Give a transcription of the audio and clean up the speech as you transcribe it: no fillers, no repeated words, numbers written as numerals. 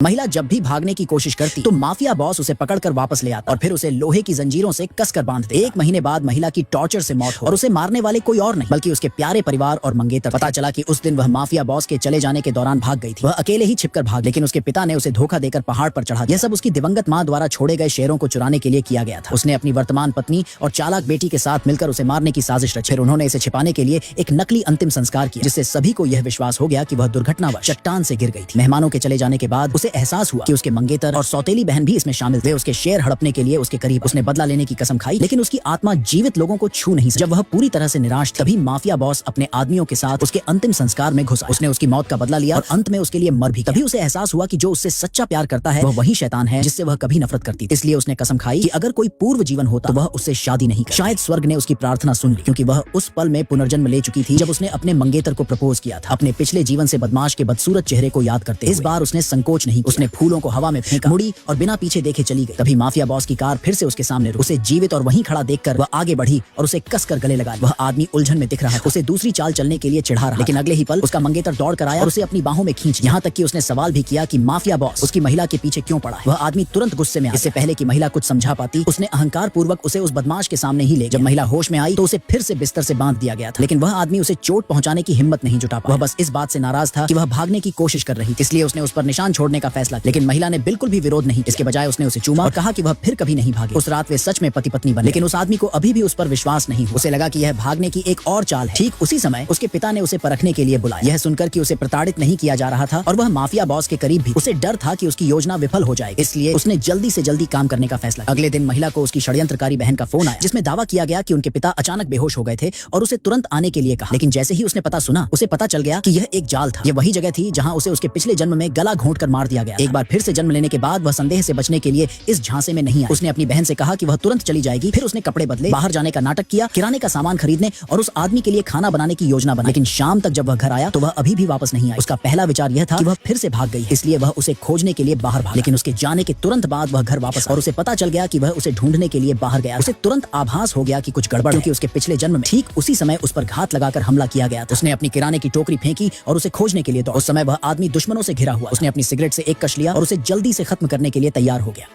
महिला जब भी भागने की कोशिश करती तो माफिया बॉस उसे पकड़कर वापस ले आता और फिर उसे लोहे की जंजीरों से कसकर बांध देता। 1 महीने बाद महिला की टॉर्चर से मौत हो और उसे मारने वाले कोई और नहीं बल्कि उसके प्यारे परिवार और मंगेतर। पता चला कि उस दिन वह माफिया बॉस के चले जाने के दौरान भाग गई थी। वह अकेले ही छिपकर भाग, लेकिन उसके पिता ने उसे धोखा देकर पहाड़ पर चढ़ा। यह सब उसकी दिवंगत मां द्वारा छोड़े गए शेरों को चुराने के लिए किया गया था। उसने अपनी वर्तमान पत्नी और चालाक बेटी के साथ मिलकर उसे मारने की साजिश रची। फिर उन्होंने इसे छिपाने के लिए एक नकली अंतिम संस्कार किया, जिससे सभी को यह विश्वास हो गया कि वह दुर्घटनावश चट्टान से गिर गई थी। मेहमानों के चले जाने के बाद उसे एहसास हुआ कि उसके मंगेतर और सौतेली बहन भी इसमें शामिल थे। उसके शेर हड़पने के लिए उसके करीब। उसने बदला लेने की कसम खाई, लेकिन उसकी आत्मा जीवित लोगों को छू नहीं सकी। जब वह पूरी तरह से निराश थी, तभी माफिया बॉस अपने आदमियों के साथ उसके अंतिम संस्कार में घुसा। उसने उसकी मौत का बदला लिया और अंत में उसके लिए मर भी गया। तभी उसे एहसास हुआ कि जो उससे सच्चा प्यार करता है वह वही शैतान है जिससे वह कभी नफरत करती थी। इसलिए उसने कसम खाई कि अगर कोई पूर्व जीवन होता तो वह उससे शादी नहीं करती। शायद स्वर्ग ने उसकी प्रार्थना सुन ली, क्योंकि वह उस पल में पुनर्जन्म ले चुकी थी जब उसने अपने मंगेतर को प्रपोज किया था। अपने पिछले जीवन से बदमाश के बदसूरत चेहरे को याद करते इस बार उसने संकोच नहीं। उसने फूलों को हवा में फेंका, मुड़ी और बिना पीछे देखे चली गई। तभी माफिया बॉस की कार फिर से उसके सामने रुकी। उसे जीवित और वहीं खड़ा देखकर वह आगे बढ़ी और उसे कसकर गले लगा लिया। वह आदमी उलझन में दिख रहा था, उसे दूसरी चाल चलने के लिए चिढ़ा रहा, लेकिन अगले ही पल उसका मंगेतर दौड़ कर आया और उसे अपनी बाहों में खींच। यहाँ तक कि उसने सवाल भी किया कि माफिया बॉस उसकी महिला के पीछे क्यों पड़ा है। वह आदमी तुरंत गुस्से में आ गया। इससे पहले कि महिला कुछ समझा पाती, उसने अहंकार पूर्वक उसे उस बदमाश के सामने ही ले गया। जब महिला होश में आई तो उसे फिर से बिस्तर से बांध दिया गया था, लेकिन वह आदमी उसे चोट पहुंचाने की हिम्मत नहीं जुटा पाया। वह बस इस बात से नाराज था कि वह भागने की कोशिश कर रही थी, इसलिए उसने उस पर निशान छोड़ने का फैसला किया। लेकिन महिला ने बिल्कुल भी विरोध नहीं। इसके बजाय उसने उसे चूमा और कहा कि वह फिर कभी नहीं भागे। उस रात वे सच में पति पत्नी बने, लेकिन उस आदमी को अभी भी उस पर विश्वास नहीं हुआ। उसे लगा कि यह भागने की एक और चाल है। ठीक उसी समय उसके पिता ने उसे परखने के लिए बुलाया। यह सुनकर कि उसे प्रताड़ित नहीं किया जा रहा था और वह माफिया बॉस के करीब भी, उसे डर था कि उसकी योजना विफल हो जाएगी, इसलिए उसने जल्दी से जल्दी काम करने का फैसला किया। अगले दिन महिला को उसकी षड्यंत्रकारी बहन का फोन आया, जिसमें दावा किया गया कि उनके पिता अचानक बेहोश हो गए थे और उसे तुरंत आने के लिए कहा। लेकिन जैसे ही उसने पता सुना, उसे पता चल गया कि यह एक जाल था। यह वही जगह थी जहां उसे उसके पिछले जन्म में गला घोंटकर मार दिया गया। एक बार फिर से जन्म लेने के बाद वह संदेह से बचने के लिए इस झांसे में नहीं आई। उसने अपनी बहन से कहा कि वह तुरंत चली जाएगी। फिर उसने कपड़े बदले, बाहर जाने का नाटक किया, किराने का सामान खरीदने और उस आदमी के लिए खाना बनाने की योजना बनाई। लेकिन शाम तक जब वह घर आया तो वह अभी भी वापस नहीं आई। उसका पहला विचार यह था कि वह फिर से भाग गई, इसलिए वह उसे खोजने के लिए बाहर भागा। लेकिन उसके जाने के तुरंत बाद वह घर वापस और उसे पता चल गया कि वह उसे ढूंढने के लिए बाहर गया। उसे तुरंत आभास हो गया कि कुछ गड़बड़, क्योंकि उसके पिछले जन्म में ठीक उसी समय उस पर घात लगाकर हमला किया गया था। उसने अपनी किराने की टोकरी फेंकी और उसे खोजने के लिए दौड़ा। उस समय वह आदमी दुश्मनों से घिरा हुआ। उसने अपनी सिगरेट से एक कश लिया और उसे जल्दी से खत्म करने के लिए तैयार हो गया।